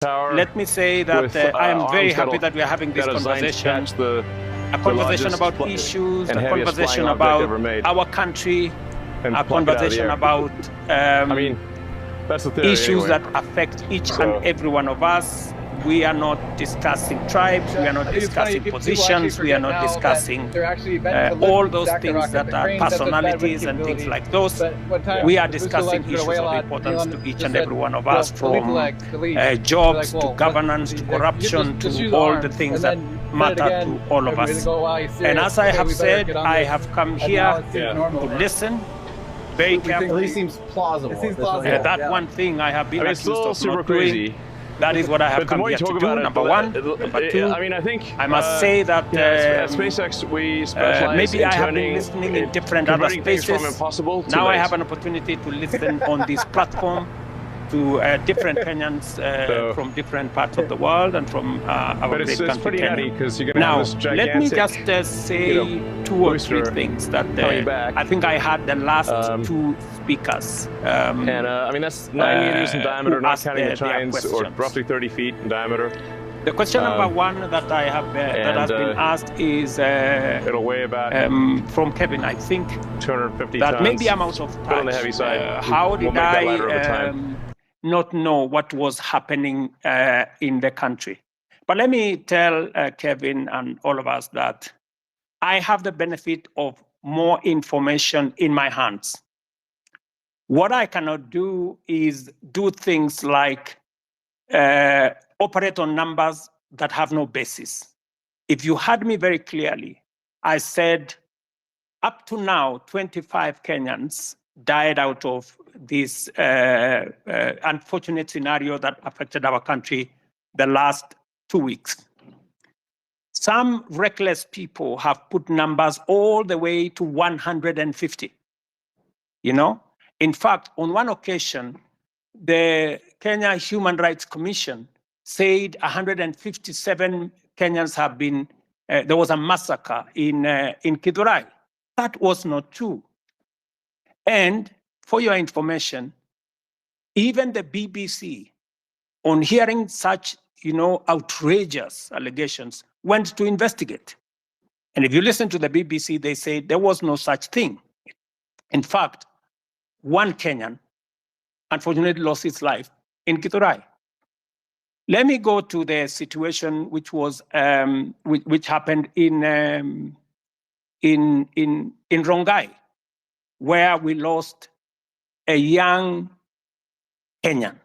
let me say that I am very happy that we are having this conversation. A conversation about issues, a conversation about our country, a conversation about issues that affect each and every one of us. We are not discussing tribes, we are not discussing positions, we are not discussing all those things that are personalities and things like those. We are discussing issues of importance to each and every one of us, from jobs to governance to corruption to all the things that matter to all of us. And as I have said, I have come here to listen very carefully. It seems plausible. That one thing I have been accused of not doing. That is what I have come here to do, number one. Number two, I must say that SpaceX, we specialize maybe I have been listening in different other spaces. Now I have an opportunity to listen on this platform to different Kenyans from different parts of the world and from our great country, Kenya. Now, let me just say 2 or 3 things that I think I had the last 2 speakers. That's 9 meters in diameter, not counting the tines, or roughly 30 feet in diameter. The question number 1 that I have that has been asked is it'll weigh about from Kevin, I think, 250 that tons. Maybe I'm out of touch. On the heavy side. How did I not know what was happening in the country? But let me tell Kevin and all of us that I have the benefit of more information in my hands. What I cannot do is do things like operate on numbers that have no basis. If you heard me very clearly, I said up to now, 25 Kenyans died out of this unfortunate scenario that affected our country the last 2 weeks. Some reckless people have put numbers all the way to 150. In fact, on one occasion, the Kenya Human Rights Commission said 157 Kenyans have been, there was a massacre in Githurai. That was not true. And for your information, even the BBC, on hearing such, outrageous allegations, went to investigate. And if you listen to the BBC, they say there was no such thing. In fact, one Kenyan unfortunately lost his life in Githurai. Let me go to the situation which was which happened in Rongai, where we lost a young Kenyan.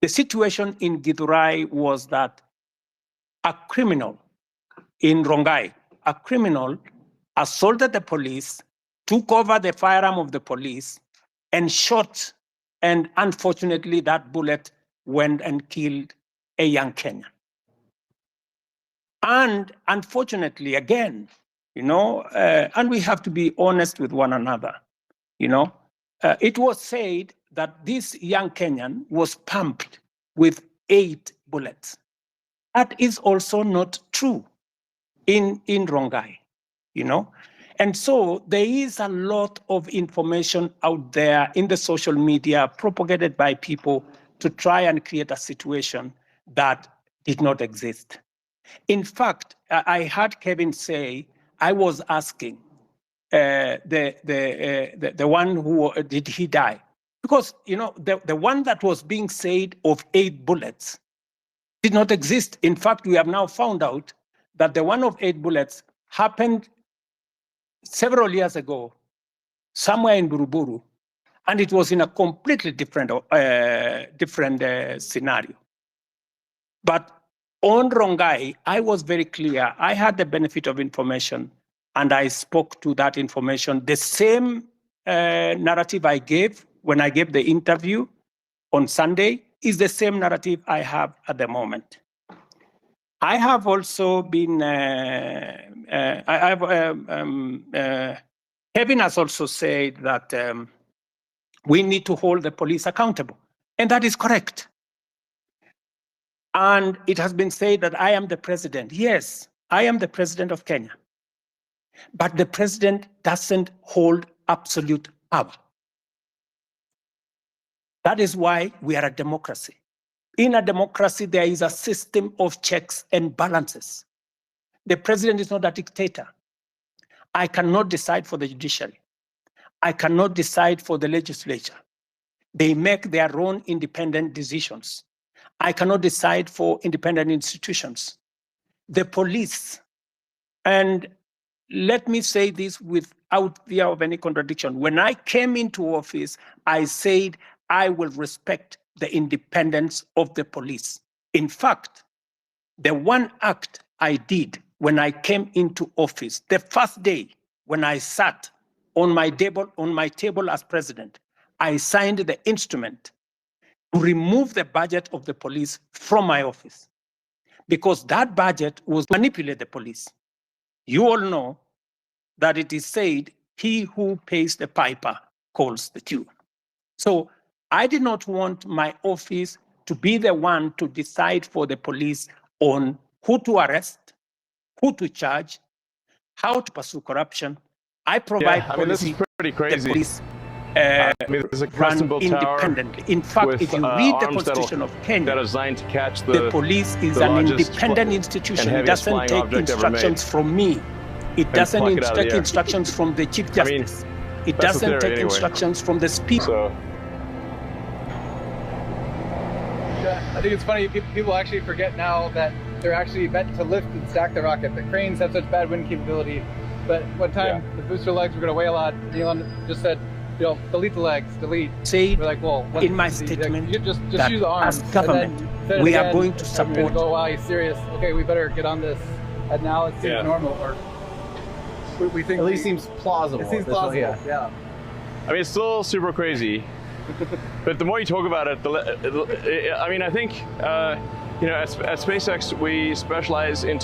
The situation in Githurai was that a criminal in Rongai, a criminal assaulted the police, took over the firearm of the police, and shot, and unfortunately that bullet went and killed a young Kenyan. And unfortunately, again, and we have to be honest with one another, it was said that this young Kenyan was pumped with 8 bullets. That is also not true in Rongai, And so there is a lot of information out there in the social media propagated by people to try and create a situation that did not exist. In fact, I heard Kevin say, I was asking the one who, did he die? Because, the one that was being said of 8 bullets did not exist. In fact, we have now found out that the one of 8 bullets happened several years ago, somewhere in Buruburu, and it was in a completely different scenario. But on Rongai, I was very clear. I had the benefit of information, and I spoke to that information. The same narrative I gave when I gave the interview on Sunday is the same narrative I have at the moment. I have also been, Kevin has also said that we need to hold the police accountable, and that is correct. And it has been said that I am the president. Yes, I am the president of Kenya, but the president doesn't hold absolute power. That is why we are a democracy. In a democracy, there is a system of checks and balances. The president is not a dictator. I cannot decide for the judiciary. I cannot decide for the legislature. They make their own independent decisions. I cannot decide for independent institutions. The police, and let me say this without fear of any contradiction. When I came into office, I said I will respect the independence of the police. In fact, the one act I did when I came into office, the first day when I sat on my table as president, I signed the instrument to remove the budget of the police from my office, because that budget was to manipulate the police. You all know that it is said, he who pays the piper calls the tune. So I did not want my office to be the one to decide for the police on who to arrest, who to charge, how to pursue corruption. I provide policy. This is pretty crazy. The police there's a run independently. In fact, if you read the Constitution of Kenya, to catch the police is an independent institution. It doesn't take instructions from me. It doesn't take instructions from the Chief Justice. It doesn't take instructions from the Speaker. So. Yeah, I think it's funny, people actually forget now that they're actually meant to lift and stack the rocket. The cranes have such bad wind capability, but one time the booster legs were going to weigh a lot. Elon just said, you know, delete the legs, delete. Say we're like, well, in my statement, like, just that use the arms. as government, we are going to support. Go, wow, he's serious. Okay, we better get on this. And now it seems normal, or we think at least seems plausible. It seems plausible. Yeah. I mean, it's still super crazy, but the more you talk about it, I mean, I think you know, at SpaceX we specialize in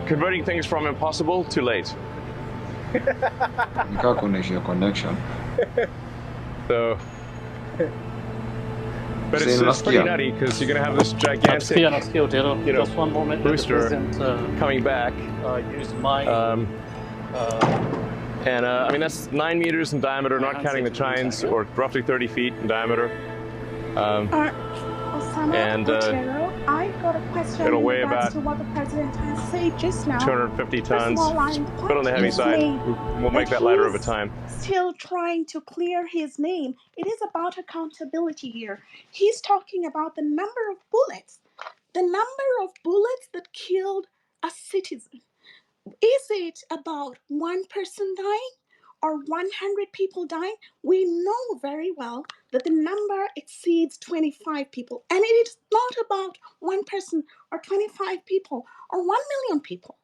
converting things from impossible to late. You can't connect your connection. So, but it's pretty nutty because you're gonna have this gigantic, you know, just one moment, booster coming back. Use my. I mean, that's 9 meters in diameter, not counting the chines, or roughly 30 feet in diameter. I got a question it'll weigh in regards about to what the president has said just now. 250 tons, but on the heavy side. We'll make that lighter over time. Still trying to clear his name. It is about accountability here. He's talking about the number of bullets. The number of bullets that killed a citizen. Is it about one person dying or 100 people dying? We know very well that the number exceeds 25 people. And it is not about one person or 25 people or 1 million people.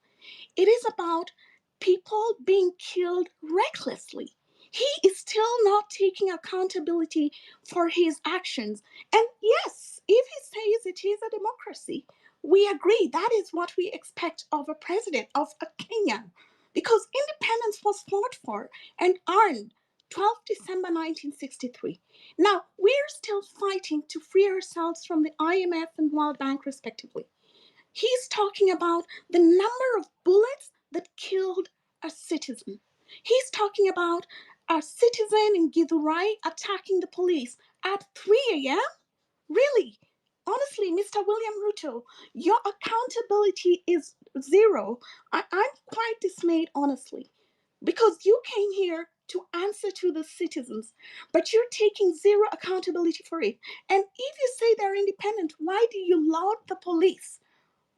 It is about people being killed recklessly. He is still not taking accountability for his actions. And yes, if he says it is a democracy, we agree that is what we expect of a president, of a Kenyan, because independence was fought for and earned 12 December 1963. Now, we're still fighting to free ourselves from the IMF and World Bank, respectively. He's talking about the number of bullets that killed a citizen. He's talking about a citizen in Githurai attacking the police at 3 a.m.? Really? Honestly, Mr. William Ruto, your accountability is zero. I'm quite dismayed, honestly, because you came here to answer to the citizens, but you're taking zero accountability for it. And if you say they're independent, why do you laud the police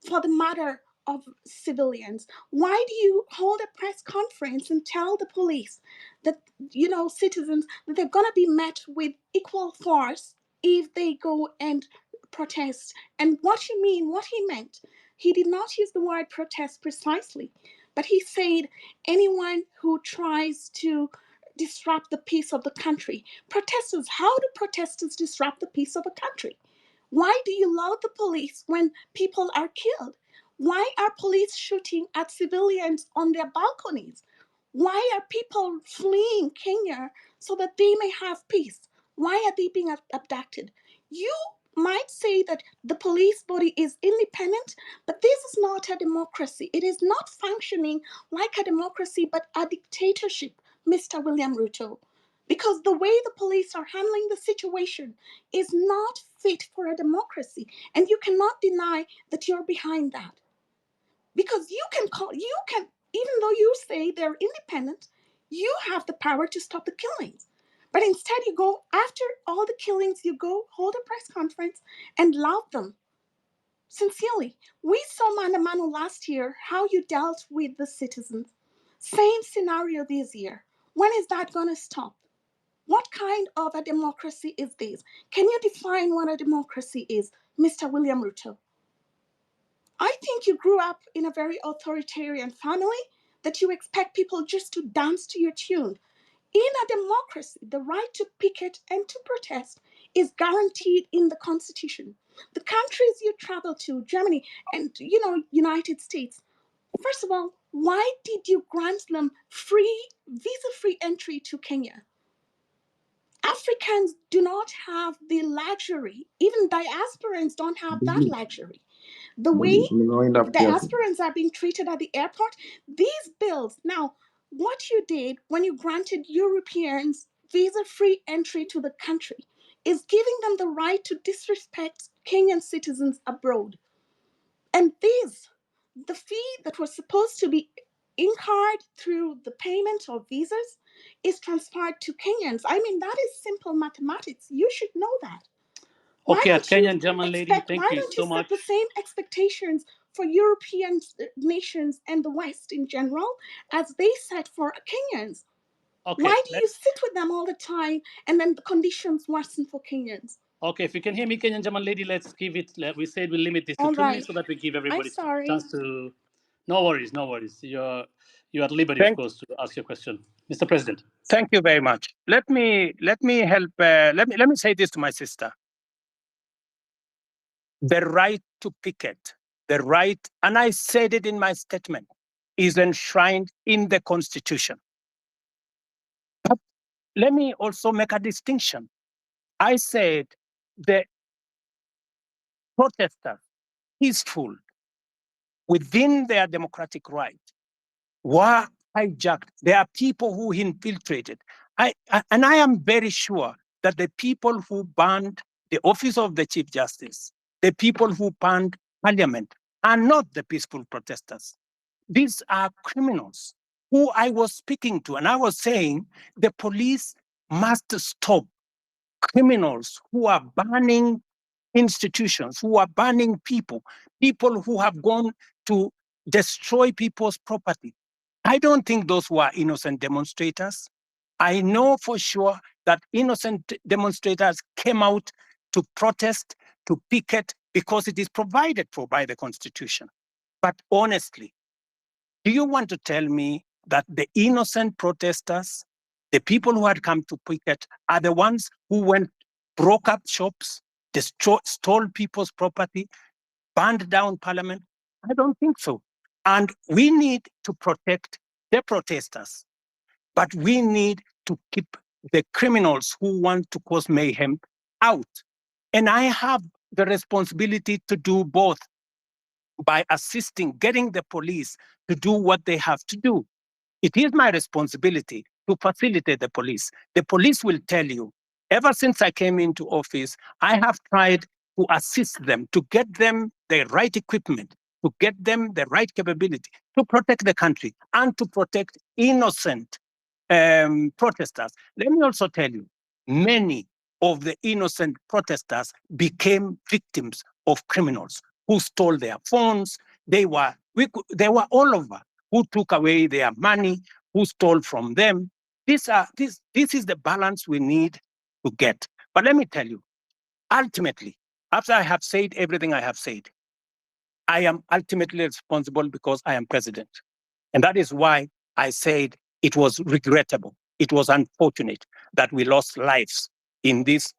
for the murder of civilians? Why do you hold a press conference and tell the police that, you know, citizens, that they're going to be met with equal force if they go and protest? And what he meant, he did not use the word protest precisely, but he said anyone who tries to disrupt the peace of the country. Protesters, how do protesters disrupt the peace of a country? Why do you laud the police when people are killed? Why are police shooting at civilians on their balconies? Why are people fleeing Kenya so that they may have peace? Why are they being abducted? You might say that the police body is independent, but this is not a democracy. It is not functioning like a democracy, but a dictatorship, Mr. William Ruto. Because the way the police are handling the situation is not fit for a democracy. And you cannot deny that you're behind that. Because even though you say they're independent, you have the power to stop the killings. But instead you go, after all the killings, you go hold a press conference and laud them. Sincerely, we saw Mano Mano last year, how you dealt with the citizens. Same scenario this year. When is that going to stop? What kind of a democracy is this? Can you define what a democracy is, Mr. William Ruto? I think you grew up in a very authoritarian family that you expect people just to dance to your tune. In a democracy, the right to picket and to protest is guaranteed in the Constitution. The countries you travel to, Germany and United States, first of all, why did you grant them visa-free entry to Kenya? Africans do not have the luxury, even diasporans don't have that luxury. The way diasporans are being treated at the airport, these bills. Now, what you did when you granted Europeans visa-free entry to the country is giving them the right to disrespect Kenyan citizens abroad. And the fee that was supposed to be incurred through the payment of visas is transferred to Kenyans. I mean, that is simple mathematics. You should know that. Okay, Kenyan German lady, thank you so much. Why don't you set the same expectations for European nations and the West in general as they set for Kenyans? Okay, why do you sit with them all the time and then the conditions worsen for Kenyans? Okay, if you can hear me, Kenyan German lady, let's give it. We said we'll limit this to 2 minutes so that we give everybody a chance to. No worries, no worries. You're at liberty, of course, to ask your question, Mr. President. Thank you very much. Let me help. Let me say this to my sister. The right to picket, the right, and I said it in my statement, is enshrined in the Constitution. But let me also make a distinction. I said the protesters, peaceful, within their democratic right, were hijacked. There are people who infiltrated. And I am very sure that the people who banned the office of the Chief Justice, the people who banned Parliament, are not the peaceful protesters. These are criminals who I was speaking to, and I was saying the police must stop criminals who are banning institutions, who are banning people who have gone to destroy people's property. I don't think those were innocent demonstrators. I know for sure that innocent demonstrators came out to protest, to picket, because it is provided for by the Constitution. But honestly, do you want to tell me that the innocent protesters, the people who had come to picket, are the ones who broke up shops, stole people's property, burned down Parliament? I don't think so. And we need to protect the protesters, but we need to keep the criminals who want to cause mayhem out. And I have the responsibility to do both by getting the police to do what they have to do. It is my responsibility to facilitate the police. The police will tell you, ever since I came into office, I have tried to assist them, to get them the right equipment, to get them the right capability to protect the country and to protect innocent protesters. Let me also tell you, many of the innocent protesters became victims of criminals who stole their phones. They were all over, who took away their money, who stole from them. This is the balance we need to get. But let me tell you, ultimately, after I have said everything I have said, I am ultimately responsible because I am president. And that is why I said it was regrettable. It was unfortunate that we lost lives in this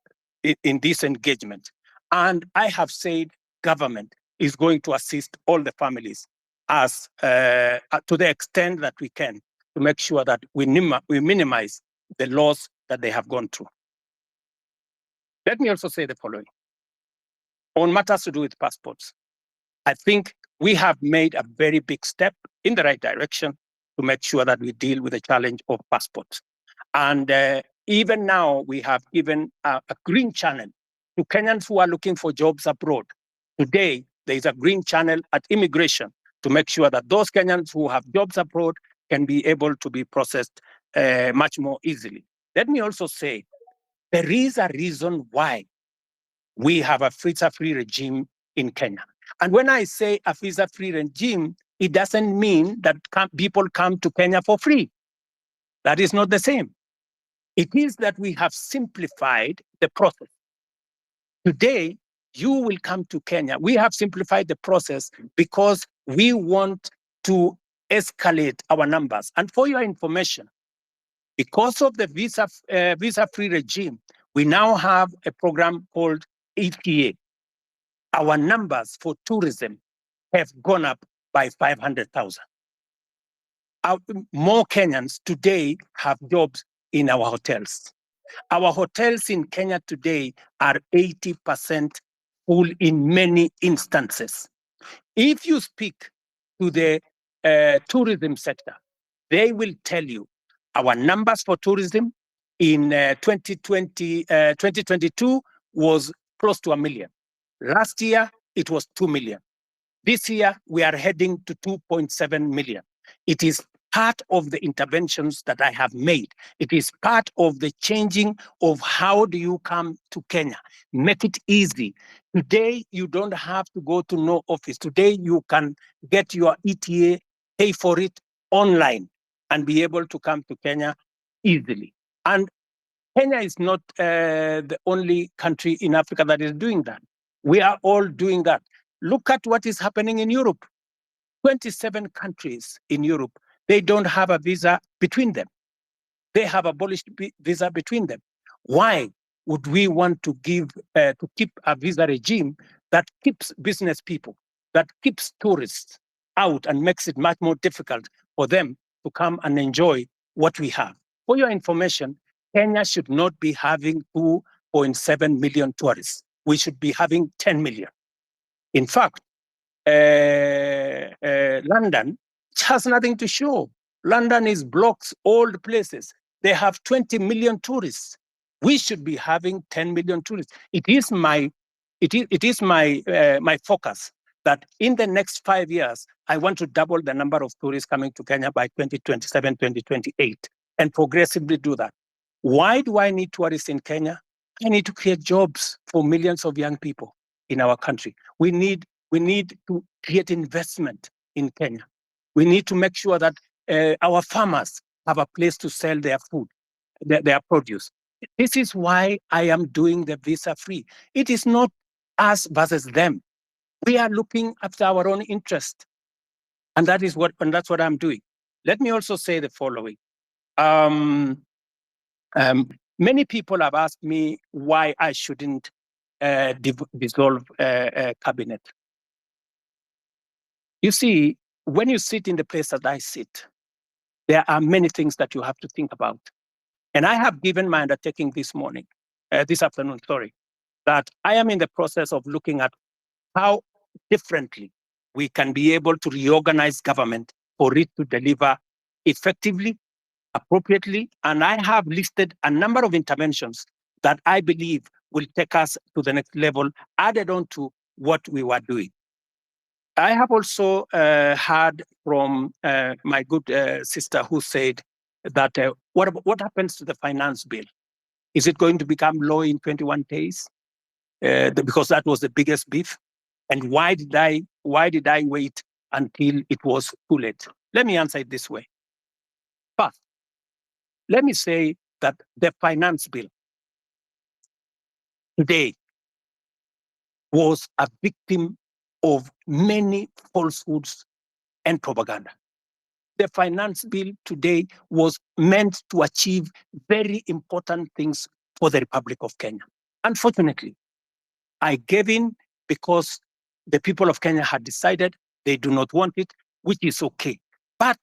engagement. And I have said government is going to assist all the families as to the extent that we can to make sure that we minimize the loss that they have gone through. Let me also say the following. On matters to do with passports, I think we have made a very big step in the right direction to make sure that we deal with the challenge of passports. And even now, we have given a green channel to Kenyans who are looking for jobs abroad. Today, there is a green channel at immigration to make sure that those Kenyans who have jobs abroad can be able to be processed much more easily. Let me also say, there is a reason why we have a visa-free regime in Kenya. And when I say a visa-free regime, it doesn't mean that people come to Kenya for free. That is not the same. It is that we have simplified the process. Today, you will come to Kenya. We have simplified the process because we want to escalate our numbers. And for your information, because of the visa-free regime, we now have a program called ETA. Our numbers for tourism have gone up by 500,000. More Kenyans today have jobs in our hotels. Our hotels in Kenya today are 80% full in many instances. If you speak to the tourism sector, they will tell you our numbers for tourism in 2022 was close to 1 million. Last year, it was 2 million. This year, we are heading to 2.7 million. It is part of the interventions that I have made. It is part of the changing of how do you come to Kenya. Make it easy. Today, you don't have to go to no office. Today, you can get your ETA, pay for it online, and be able to come to Kenya easily. And Kenya is not the only country in Africa that is doing that. We are all doing that. Look at what is happening in Europe. 27 countries in Europe, they don't have a visa between them. They have abolished visa between them. Why would we want to keep a visa regime that keeps business people, that keeps tourists out and makes it much more difficult for them to come and enjoy what we have? For your information, Kenya should not be having 2.7 million tourists. We should be having 10 million. In fact, London has nothing to show. London is blocks, old places. They have 20 million tourists. We should be having 10 million tourists. It is my focus that in the next 5 years, I want to double the number of tourists coming to Kenya by 2027, 2028, and progressively do that. Why do I need tourists in Kenya? I need to create jobs for millions of young people in our country. We need to create investment in Kenya. We need to make sure that our farmers have a place to sell their food, their produce. This is why I am doing the visa-free. It is not us versus them. We are looking after our own interest, and that's what I'm doing. Let me also say the following. Many people have asked me why I shouldn't dissolve a cabinet. You see, when you sit in the place that I sit, there are many things that you have to think about. And I have given my undertaking this afternoon, that I am in the process of looking at how differently we can be able to reorganize government for it to deliver effectively, appropriately. And I have listed a number of interventions that I believe will take us to the next level, added on to what we were doing. I have also heard from my good sister who said that what happens to the finance bill? Is it going to become law in 21 days? Because that was the biggest beef. And why did I wait until it was too late? Let me answer it this way. First, let me say that the finance bill today was a victim of many falsehoods and propaganda. The finance bill today was meant to achieve very important things for the Republic of Kenya. Unfortunately, I gave in because the people of Kenya had decided they do not want it, which is okay. But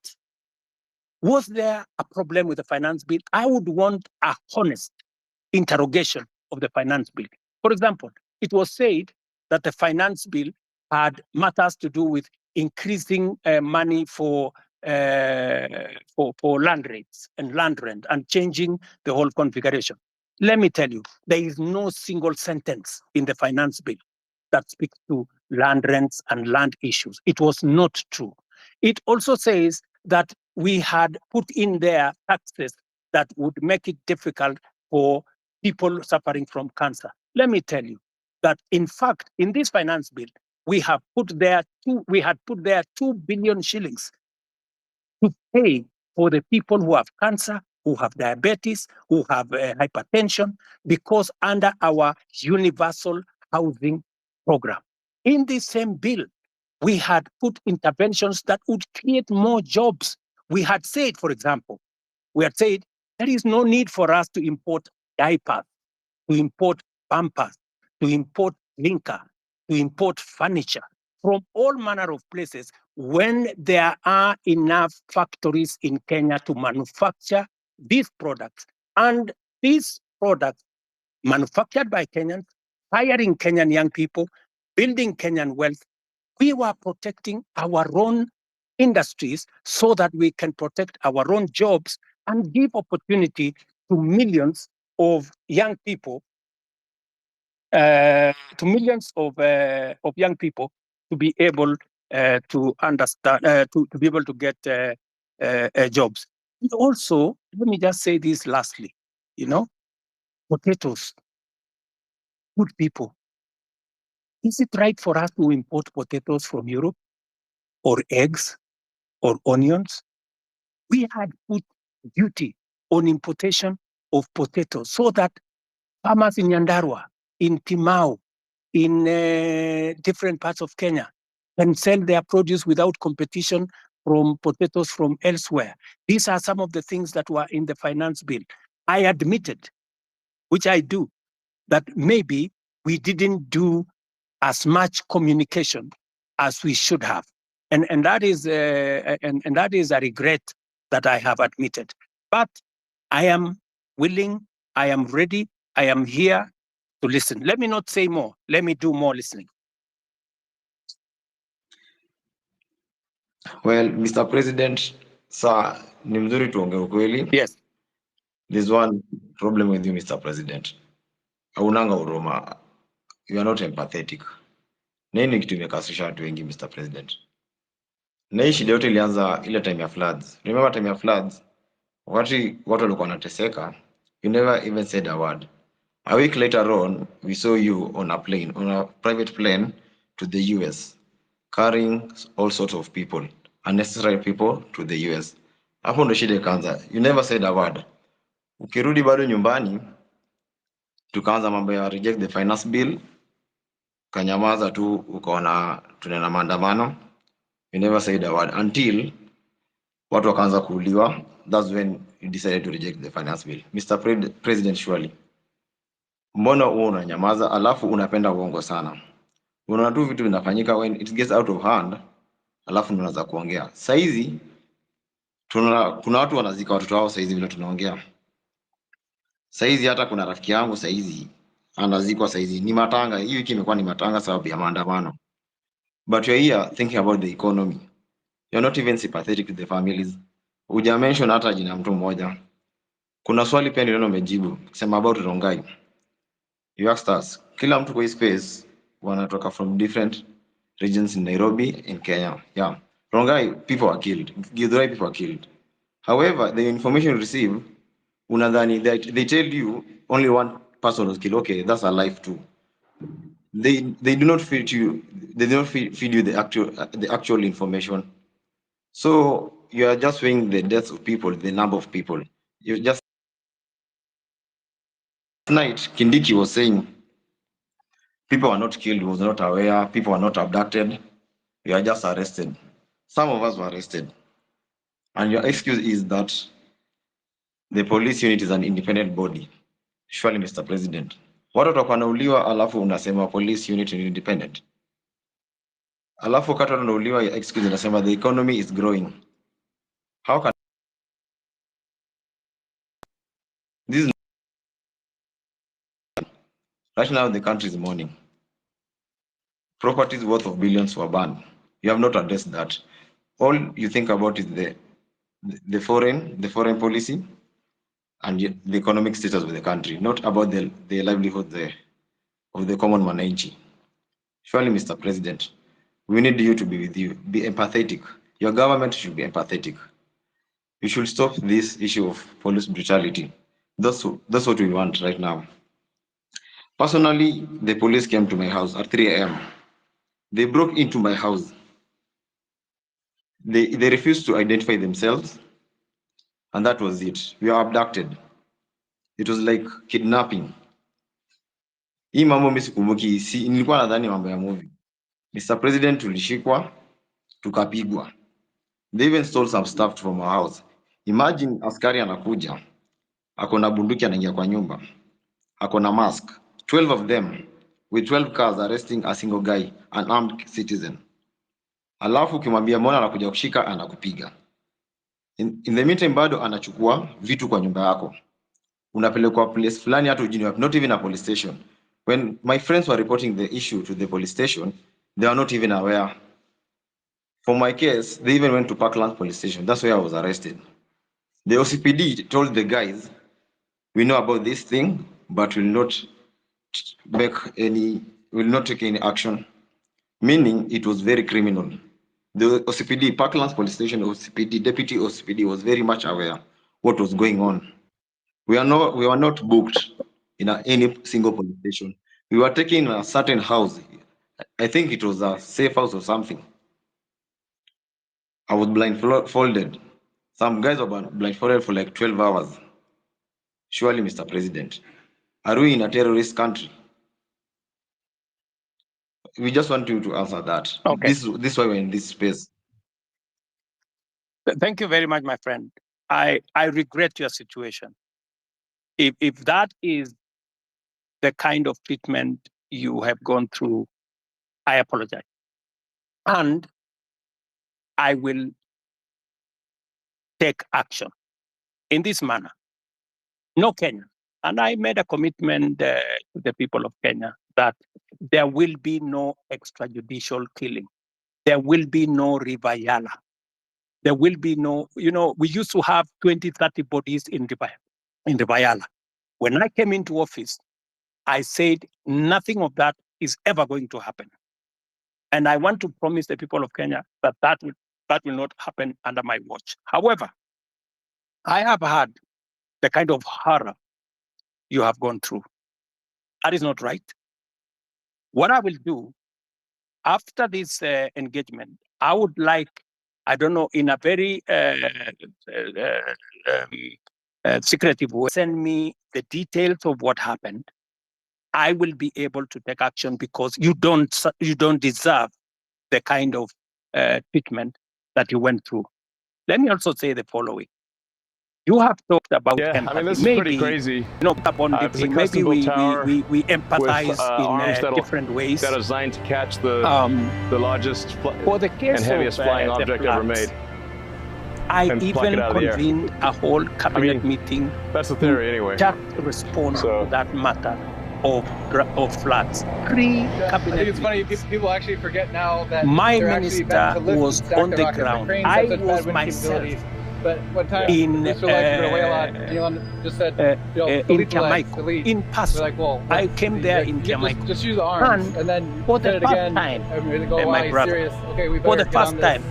was there a problem with the finance bill? I would want a honest interrogation of the finance bill. For example, it was said that the finance bill had matters to do with increasing money for land rates and land rent and changing the whole configuration. let me tell you, there is no single sentence in the finance bill that speaks to land rents and land issues. It was not true. It also says that we had put in there taxes that would make it difficult for people suffering from cancer. Let me tell you that, in fact, in this finance bill, we had put there 2 billion shillings to pay for the people who have cancer, who have diabetes, who have hypertension, because under our universal housing program. In this same bill, we had put interventions that would create more jobs. We had said, for example, there is no need for us to import diapers, to import pampers, to import liquor, to import furniture from all manner of places when there are enough factories in Kenya to manufacture these products. And these products manufactured by Kenyans, hiring Kenyan young people, building Kenyan wealth, we were protecting our own industries so that we can protect our own jobs and give opportunity to millions of young people, young people to be able to understand, to be able to get jobs. And also, let me just say this lastly, potatoes, good people. Is it right for us to import potatoes from Europe, or eggs, or onions? We had put duty on importation of potatoes so that farmers in Nyandarua, in Timau, in different parts of Kenya can sell their produce without competition from potatoes from elsewhere. These are some of the things that were in the finance bill. I admitted, which I do, that maybe we didn't do as much communication as we should have. And that is a regret that I have admitted. But I am willing, I am ready, I am here to listen. Let me not say more. Let me do more listening. Well, Mr. President, sir, ni mzuri tuongee ukweli. Yes. There's one problem with you, Mr. President. Haunanga huruma. You are not empathetic. Nini kitu imekasirisha watu wengi, Mr. President? Na hii shida yote ilianza ile time ya floods. Remember time ya floods? Wakati watu walikuwa wanateseka, you never even said a word. A week later on, we saw you on a private plane to the US, carrying all sorts of people, unnecessary people to the US. Hapo ndo shida ikaanza. You never said a word. Ukirudi bado nyumbani, tukaanza mambo ya reject the finance bill, kanyamaza tu, ukaona tunaenda maandamano. You never said a word until watu wakaanza kuuliwa. That's when you decided to reject the finance bill. Mr. President, surely, mbona uo unanyamaza alafu unapenda uongo sana? Unaona tu vitu vinafanyika when it gets out of hand, alafu unaanza kuongea. Saizi kuna watu wanazika watoto wao saizi vile tunaongea. Saizi hata kuna rafiki yangu saizi anazikwa saizi. Ni matanga, hii wiki imekuwa ni matanga sababu ya maandamano. But you're here thinking about the economy. You're not even sympathetic to the families. Uja mention hata jina mtu mmoja. Kuna swali pia niliona umejibu kusema about Rongai. You asked us, kila mtu kwa hii space wanatoka from different regions in Nairobi, in Kenya. Yeah. Rongai, people are killed. Githurai, people are killed. However, the information received, unadhani they tell you only one person was killed. Okay, that's a life too. They do not feed you. They do not feed you the actual information. So you are just weighing the deaths of people, the number of people. You just tonight, Kindiki was saying people are not killed, was not aware, people are not abducted, you are just arrested. Some of us were arrested. And your excuse is that the police unit is an independent body. Surely, Mr. President. Watu watakuwa wanauliwa alafu unasema police unit is independent. Alafu wakati wanauliwa your excuse inasema the economy is growing. How can this is right now the country is mourning. Properties worth of billions were banned. You have not addressed that. All you think about is the foreign policy, and the economic status of the country, not about the livelihood of the common mananchi. Surely, Mr. President, we need you to be with you. Be empathetic. Your government should be empathetic. You should stop this issue of police brutality. That's what we want right now. Personally, the police came to my house at 3 a.m. They broke into my house. They refused to identify themselves, and that was it. We were abducted. It was like kidnapping. Hii mambo mimi sikumbuki, nilikuwa nadhani mambo ya movie. Mr. President, tulishikwa, tukapigwa. They even stole some stuff from our house. Imagine askari anakuja, ako na bunduki anaingia kwa nyumba, ako na mask, 12 of them with 12 cars arresting a single guy, an armed citizen. Alafu ukimwambia mbona anakuja kushika, anakupiga. In the meantime bado anachukua vitu kwa nyumba yako. Unapelekwa place fulani hata ujini wapi, not even a police station. When my friends were reporting the issue to the police station, they are not even aware. For my case, they even went to Parkland police station. That's where I was arrested. The OCPD told the guys, we know about this thing, but will not take any action. Meaning it was very criminal. The OCPD, Parkland police station OCPD, deputy OCPD was very much aware what was going on. We were not booked in any single police station. We were taken in a certain house. I think it was a safe house or something. I was blindfolded. Some guys were blindfolded for like 12 hours. Surely, Mr. President, are we in a terrorist country? We just want you to answer that. Okay. This is why we're in this space. Thank you very much, my friend. I regret your situation. If that is the kind of treatment you have gone through, I apologize. And I will take action in this manner. No Kenya. And I made a commitment to the people of Kenya that there will be no extrajudicial killing. There will be no River Yala. There will be no, we used to have 20, 30 bodies in River Yala. When I came into office, I said nothing of that is ever going to happen. And I want to promise the people of Kenya that will not happen under my watch. However, I have had the kind of horror you have gone through. That is not right. What I will do after this engagement, I would like, I don't know, in a very secretive way, send me the details of what happened. I will be able to take action because you don't deserve the kind of treatment that you went through. Let me also say the following. You have talked about empathy. I mean, this is pretty crazy. Maybe we empathize in different ways. That is designed to catch the largest and heaviest flying object ever made. I even convened a whole cabinet meeting. That's the theory, anyway. Just respond to that matter of floods. I think it's funny, people actually forget now that my minister was on the ground. I was myself but one time in just said, in Jamaica, in Paso. Like, well, I came there in Jamaica. Just use the arms, and then for the first time, my brother, for the first time,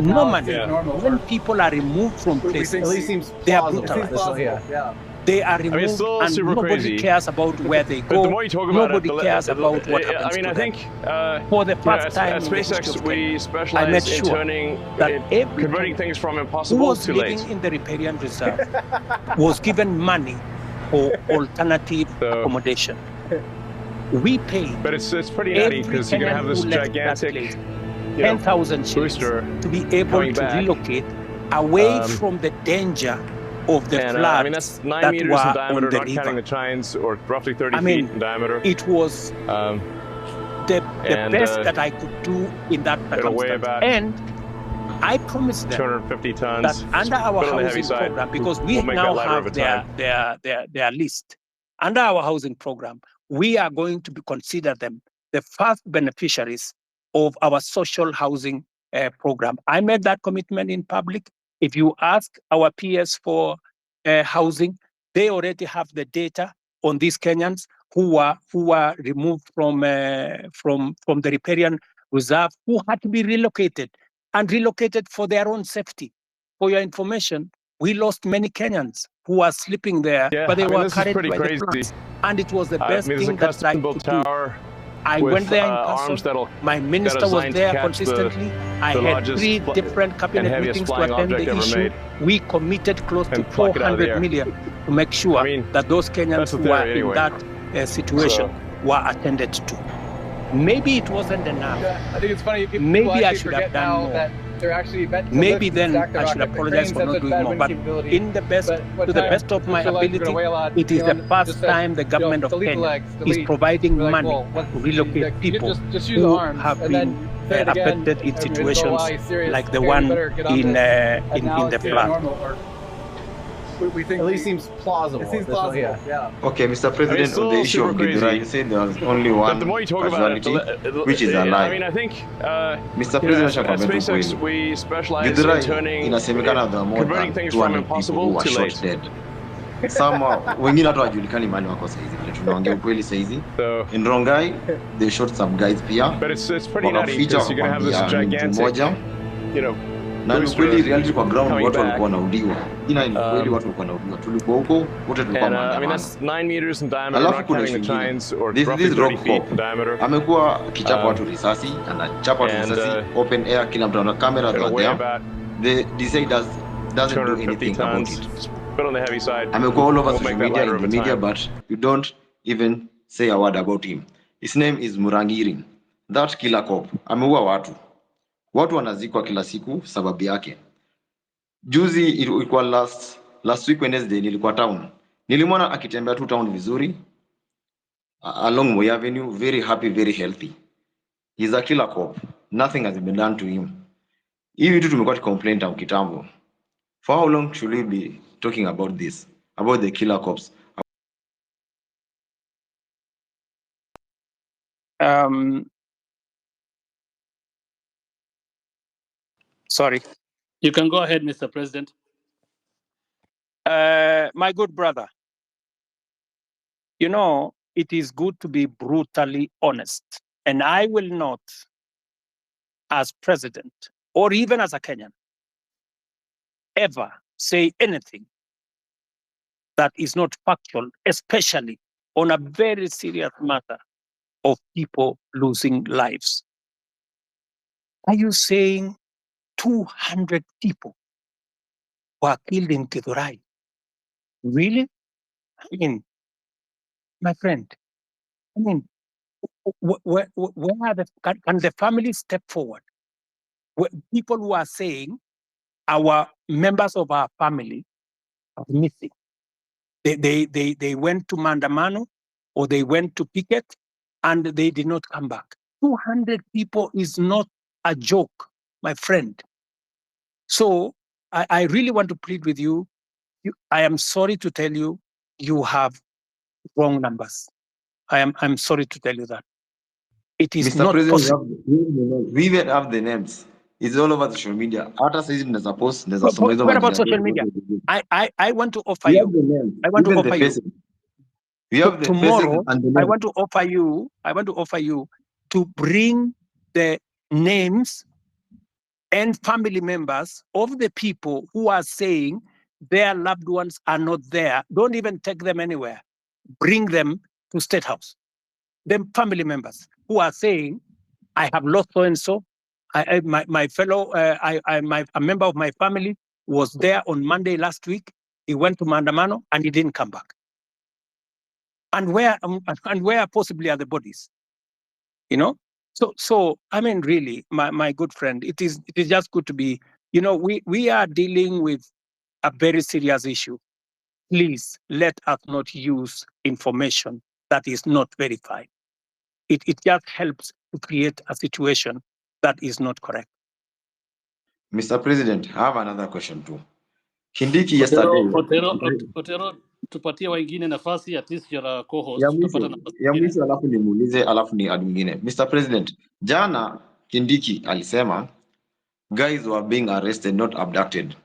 normally, when people are removed from places, they are brutalized. They are removed, and nobody cares about where they go. But the more you talk about nobody cares about what happens I mean, I think for the first time at SpaceX, we I specialize made in sure converting things from who impossible was to living late. in the riparian reserve was given money for alternative accommodation. We paid. But it's pretty nutty because you're going to have this gigantic 10,000 shillings to be able to relocate away from the danger of the floods. I mean, that's 9 meters in diameter, not counting the chines, or roughly 30 feet in diameter. It was the best that I could do in that circumstance. And I promised them 250 tons that under our housing program, because we now have their list, under our housing program, we are going to consider them the first beneficiaries of our social housing program. I made that commitment in public. If you ask our peers for housing, They already have the data on these Kenyans who were removed from the riparian reserve, who had to be relocated for their own safety. For your information, we lost many Kenyans who were sleeping there, but they were carried by the floods. And it was the best thing that I could do. I went there in person. My minister was there consistently. I had 3 different cabinet meetings to attend the issue. We committed close to 400 million to make sure that those Kenyans who were in that situation were attended to. Maybe it wasn't enough. Yeah, I think it's funny. Maybe I should have done more. That they're actually meant to maybe lift then and stack the I should rocket. apologize for not doing more. But in the best, to the best of my ability, it is the first time the government of Kenya is providing money to relocate people who have been affected in situations like the one in the flood. We think at least seems plausible. It seems plausible. Yeah. Okay, Mr. President, on the issue of Gidura, you said there was only one casualty, which is a lie. I mean, I think, Mr. President, at SpaceX, we specialize Gidura in turning, inasemekana there are more than 200 people who were shot dead. Some wengine hata wajulikani mahali wako saizi, vile tunaongea ukweli saizi. In Rongai, they shot some guys pia. But it's pretty nutty because you're going to have this gigantic, you know, na ni kweli reality kwa ground watu walikuwa wanauliwa. Ina ni kweli watu walikuwa wanauliwa. Tulikuwa huko, wote tulikuwa maandamano. I mean that's 9 meters in diameter, not counting the tines, or roughly 30 feet in diameter. Amekuwa kichapa watu risasi, anachapa watu risasi open air, kila mtu ana camera there. The DCI doesn't do anything about it. But on the heavy side, amekuwa all over social media, but you don't even say a word about him. His name is Murangiri. That killer cop. Ameua watu. Watu wanazikwa kila siku sababu yake. Juzi ilikuwa last week Wednesday nilikuwa town. Nilimwona akitembea tu town vizuri. Along Moi Avenue, very happy, very healthy. He's a killer cop. Nothing has been done to him. Hivi vitu tumekuwa tucomplain tangu kitambo. For how long should we be talking about this? About the killer cops? Sorry. You can go ahead, Mr. President. My good brother, you know, it is good to be brutally honest. And I will not, as president, or even as a Kenyan, ever say anything that is not factual, especially on a very serious matter of people losing lives. Are you saying 200 people were killed in Githurai? Really? I mean, my friend, I mean, where are can the family step forward? People who are saying our members of our family are missing. They went to Mandamano or they went to picket and they did not come back. 200 people is not a joke, my friend. So I really want to plead with you. I am sorry to tell you, you have wrong numbers. I'm sorry to tell you that. It is Mr. not President, possible. We even have the names. It's all over social media. What about social media? I want to offer you. I want to offer you. We have the tomorrow. And the I want to offer you. I want to offer you to bring the names and family members of the people who are saying their loved ones are not there. Don't even take them anywhere. Bring them to State House. Them family members who are saying, I have lost so and so. My fellow, a member of my family was there on Monday last week. He went to Mandamano and he didn't come back. And where possibly are the bodies? You know. So I mean, really, my good friend, it is just good to be. You know, we are dealing with a very serious issue. Please let us not use information that is not verified. It just helps to create a situation that is not correct. Mr. President, I have another question too. Kindiki yesterday. Otero, tupatie wengine nafasi, at least your co-host. Ya mwisho alafu nimuulize alafu ni ad mwingine. Mr. President, jana Kindiki alisema guys were being arrested, not abducted.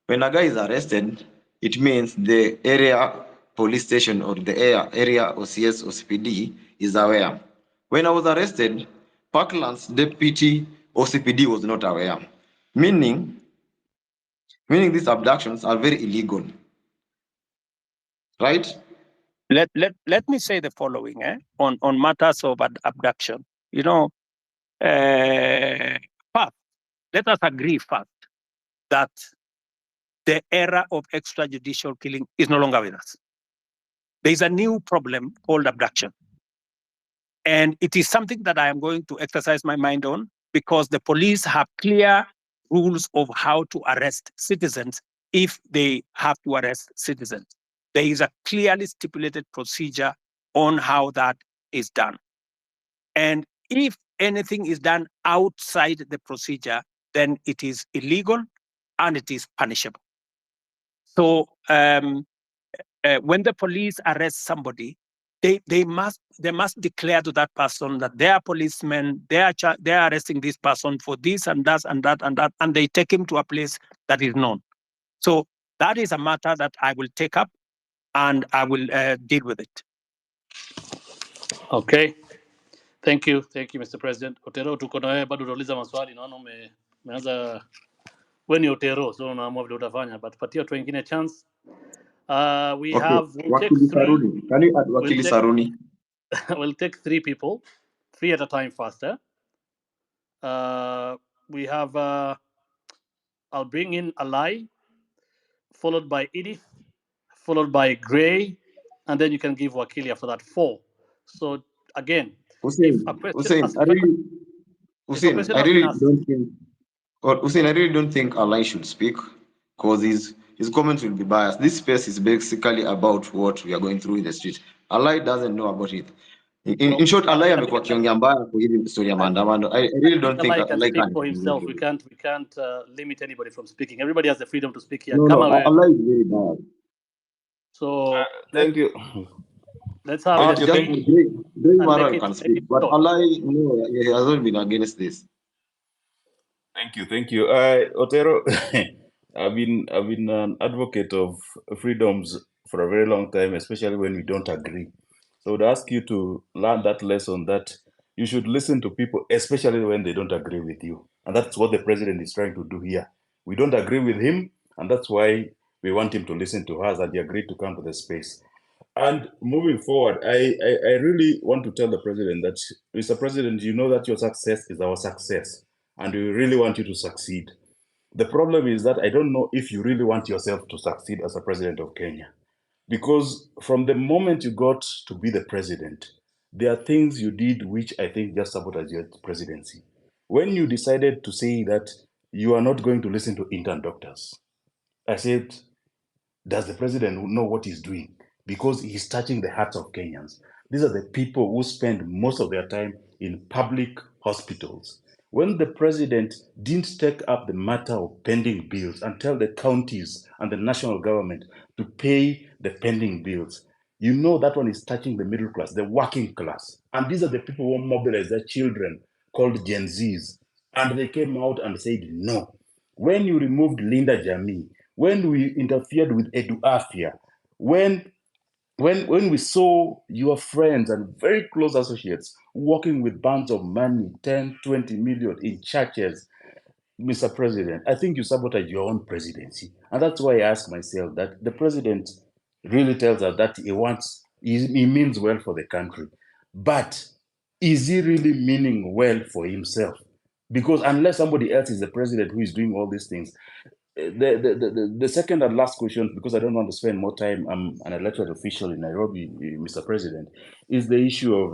When a guy is arrested, it means the area police station or the area OCS or CPD is aware. When I was arrested, Parkland's deputy OCPD was not aware, meaning these abductions are very illegal, right? Let me say the following on matters of abduction. You know, first, let us agree first that the era of extrajudicial killing is no longer with us. There is a new problem called abduction. And it is something that I am going to exercise my mind on, because the police have clear rules of how to arrest citizens if they have to arrest citizens. There is a clearly stipulated procedure on how that is done. And if anything is done outside the procedure, then it is illegal and it is punishable. So when the police arrest somebody, they must declare to that person that they are policemen, they are arresting this person for this and that and that and that, and they take him to a place that is known. So that is a matter that I will take up and I will deal with it. Okay. Thank you, Mr. President. Otero, tuko na wewe bado utauliza maswali, naona umeanza wewe ni Otero, so unaamua vile utafanya, but patia watu wengine chance. We'll take three. Can you add Wakili Saruni? We'll take 3 people, 3 at a time faster. We have, I'll bring in Alai, followed by Edith, followed by Gray, and then you can give Wakili after that 4. So again, Hussein, I really don't think Alai should speak, because his comments will be biased. This space is basically about what we are going through in the street. Alai doesn't know about it. In short, Alai amekuwa kiongea mbaya kwa hili story ya maandamano. I really don't think Alai can speak for himself. We can't limit anybody from speaking. Everybody has the freedom to speak here. No, Alai is very bad. So thank you. Let's have Gray Mara can speak, but Alai, no, he hasn't been against this. Thank you. Otero, I've been an advocate of freedoms for a very long time, especially when we don't agree. So I would ask you to learn that lesson, that you should listen to people, especially when they don't agree with you. And that's what the president is trying to do here. We don't agree with him, and that's why we want him to listen to us, and he agreed to come to the space. And moving forward, I really want to tell the president that, Mr. President, you know that your success is our success, and we really want you to succeed. The problem is that I don't know if you really want yourself to succeed as a president of Kenya. Because from the moment you got to be the president, there are things you did which I think just sabotaged your presidency. When you decided to say that you are not going to listen to intern doctors, I said, does the president know what he's doing? Because he's touching the hearts of Kenyans. These are the people who spend most of their time in public hospitals. When the president didn't take up the matter of pending bills and tell the counties and the national government to pay the pending bills, you know that one is touching the middle class, the working class. And these are the people who mobilize their children, called Gen Zs. And they came out and said no. When you removed Linda Jamii, when we interfered with Edu Afia, when we saw your friends and very close associates working with bands of money, 10, 20 million in churches, Mr. President, I think you sabotage your own presidency. And that's why I ask myself that the president really tells us that he means well for the country. But is he really meaning well for himself? Because unless somebody else is the president who is doing all these things, the second and last question, because I don't want to spend more time, I'm an elected official in Nairobi, Mr. President, is the issue of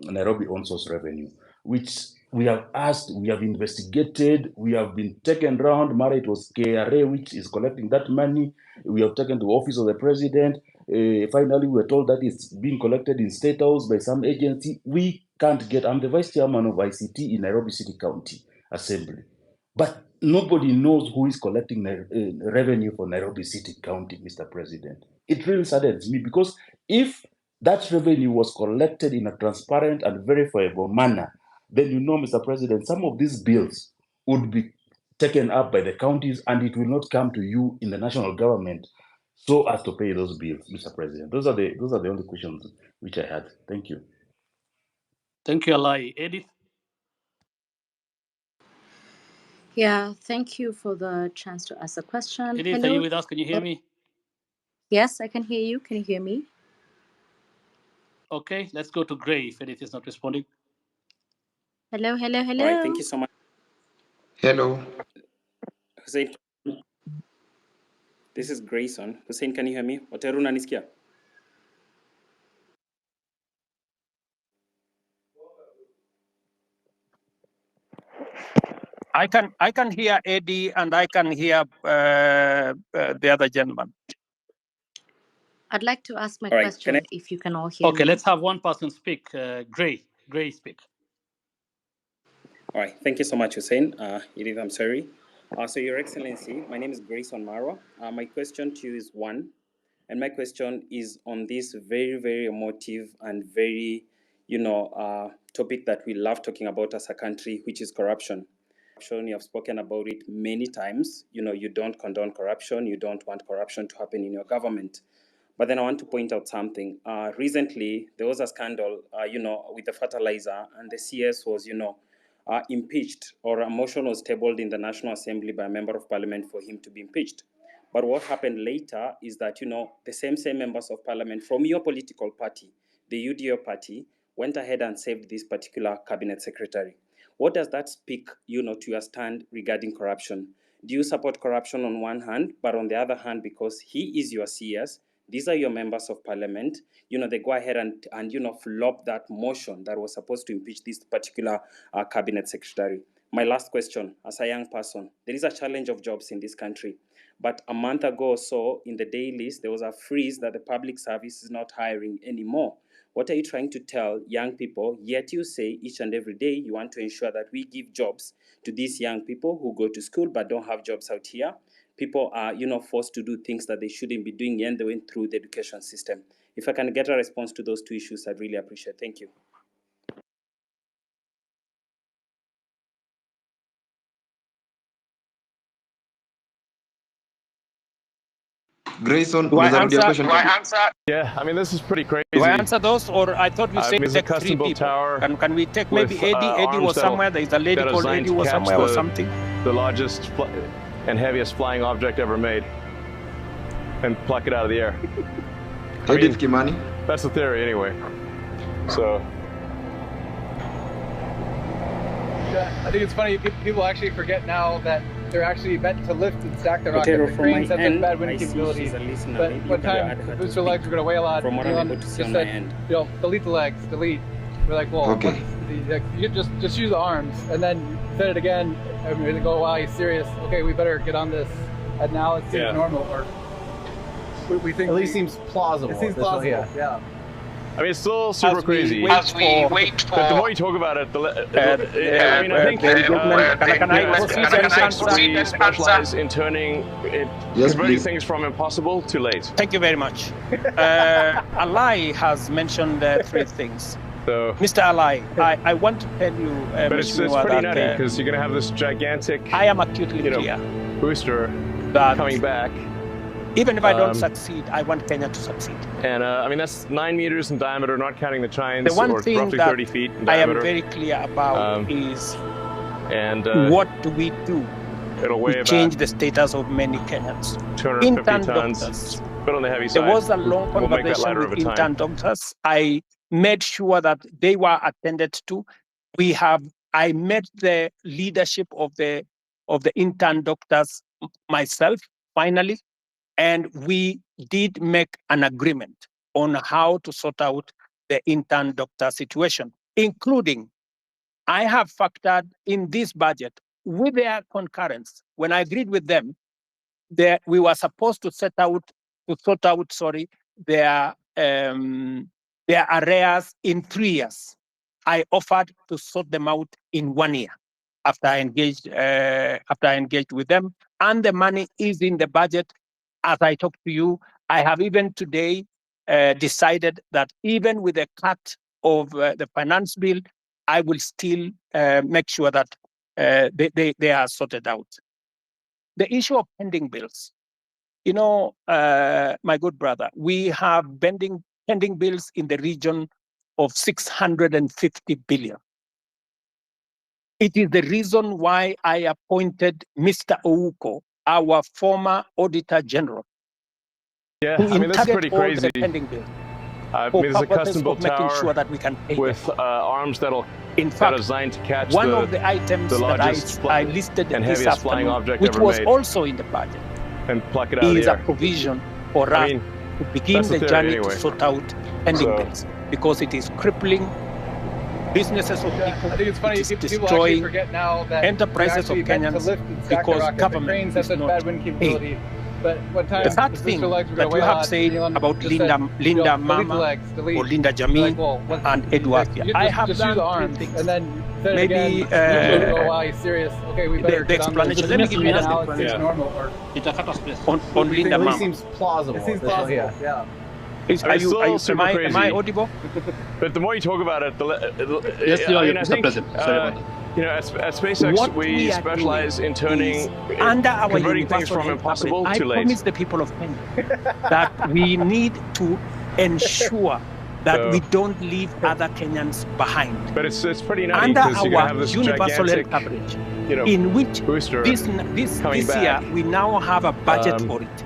Nairobi on-source revenue, which we have asked, we have investigated, we have been taken around. Mara, it was KRA which is collecting that money. We have taken to the office of the president. Finally, we were told that it's being collected in State House by some agency. We can't get, I'm the vice chairman of ICT in Nairobi City County Assembly. But nobody knows who is collecting revenue for Nairobi City County, Mr. President. It really saddens me, because if that revenue was collected in a transparent and verifiable manner, then you know, Mr. President, some of these bills would be taken up by the counties and it will not come to you in the national government so as to pay those bills, Mr. President? Those are the only questions which I had. Thank you. Thank you, Alai. Edith? Yeah, thank you for the chance to ask a question. Edith, are you with us? Can you hear me? Yes, I can hear you. Can you hear me? Okay, let's go to Gray if Edith is not responding. Hello, hello, hello. All right, thank you so much. Hello. Hussein, this is Grayson. Hussein, can you hear me? Oteru unanisikia? I can hear Eddie and I can hear the other gentleman. I'd like to ask my All right, question if you can all hear me. Okay, let's have one person speak. Gray speak. All right, thank you so much, Hussein. Edith, I'm sorry. So, Your Excellency, my name is Grayson Marwa. My question to you is one, and my question is on this very, very emotive and very, topic that we love talking about as a country, which is corruption. You have spoken about it many times. You don't condone corruption. You don't want corruption to happen in your government. But then I want to point out something. Recently, there was a scandal, with the fertilizer, and the CS was, impeached, or a motion was tabled in the National Assembly by a member of parliament for him to be impeached. But what happened later is that, the same members of parliament from your political party, the UDO party, went ahead and saved this particular cabinet secretary. What does that speak, to your stand regarding corruption? Do you support corruption on one hand, but on the other hand, because he is your CS, these are your members of parliament, they go ahead and flop that motion that was supposed to impeach this particular cabinet secretary? My last question, as a young person, there is a challenge of jobs in this country. But a month ago or so, in the day list, there was a freeze that the public service is not hiring anymore. What are you trying to tell young people? Yet you say each and every day you want to ensure that we give jobs to these young people who go to school but don't have jobs out here. People are, forced to do things that they shouldn't be doing, and they went through the education system. If I can get a response to those two issues, I'd really appreciate it. Thank you. Grayson, Do I answer? Yeah, I mean, this is pretty crazy. Do I answer those, or I thought you said take three people? Tower Can we take maybe Eddie? Eddie was somewhere. There is a lady called Eddie was somewhere or something. The largest and heaviest flying object ever made, and pluck it out of the air. Edith Kimani? That's the theory, anyway. So. I think it's funny, people actually forget now that they're actually meant to lift and stack the rocket. The cranes have such bad wind capability. But one time, the booster legs were going to weigh a lot. Elon just said, delete the legs, delete. We're like, well, okay. You just use the arms. And then you said it again, and we go, wow, he's serious. Okay, we better get on this. And now it seems normal. Or we think at least seems plausible. It seems plausible, yeah. I mean, it's still super crazy. As we wait for... But the more you talk about it, I mean, I think we specialize in converting things from impossible to late. Thank you very much. Alai has mentioned three things. So, Mr. Alai, I want to tell you, but it's pretty nutty because you're going to have this gigantic, I am acutely clear booster that coming back. Even if I don't succeed, I want Kenya to succeed. And I mean, that's 9 meters in diameter, not counting the chines, the one or thing roughly that 30 feet in I diameter. am very clear about is what do we do it'll weigh to about change the status of many Kenyans? 250 tons, doctors. but on the heavy side. There was a long conversation with intern doctors. I made sure that they were attended to. I met the leadership of the intern doctors myself, finally, and we did make an agreement on how to sort out the intern doctor situation, including I have factored in this budget with their concurrence. When I agreed with them, that we were supposed to sort out their arrears in 3 years. I offered to sort them out in 1 year after I engaged with them, and the money is in the budget. As I talk to you, I have even today decided that even with a cut of the finance bill, I will still make sure that they are sorted out. The issue of pending bills. You know, my good brother, we have pending bills in the region of 650 billion. It is the reason why I appointed Mr. Ouko, our former Auditor General. Yeah, I mean, that's pretty crazy. Pending bills. There's a custom-built tower sure that we can pay with arms that are designed to catch one of the items that I listed and this heaviest flying afternoon, object which ever was made, also in the budget, and pluck it out of the is a air. provision for us to begin the journey to sort out pending bills, because it is crippling businesses of people. I think it's funny, it is people actually destroying forget now that enterprises of Kenyans because government has such not bad wind capability. But one time, the third thing that you have said about Linda Mama or Linda Jameen and Edward, I have done three things. And then maybe serious. Okay, we better the explanation. Let me give you an explanation on Linda Mama. It seems plausible. It seems plausible. Yeah. Am I audible? But the more you talk about it, Yes, you are, I Mr. President. Sorry about that. You know, at SpaceX, we specialize in converting things from impossible to late. I promise the people of Kenya that we need to ensure that we don't leave other Kenyans behind. But it's pretty nutty under because you're going to have our this universal gigantic, health coverage, in which this year we now have a budget for it.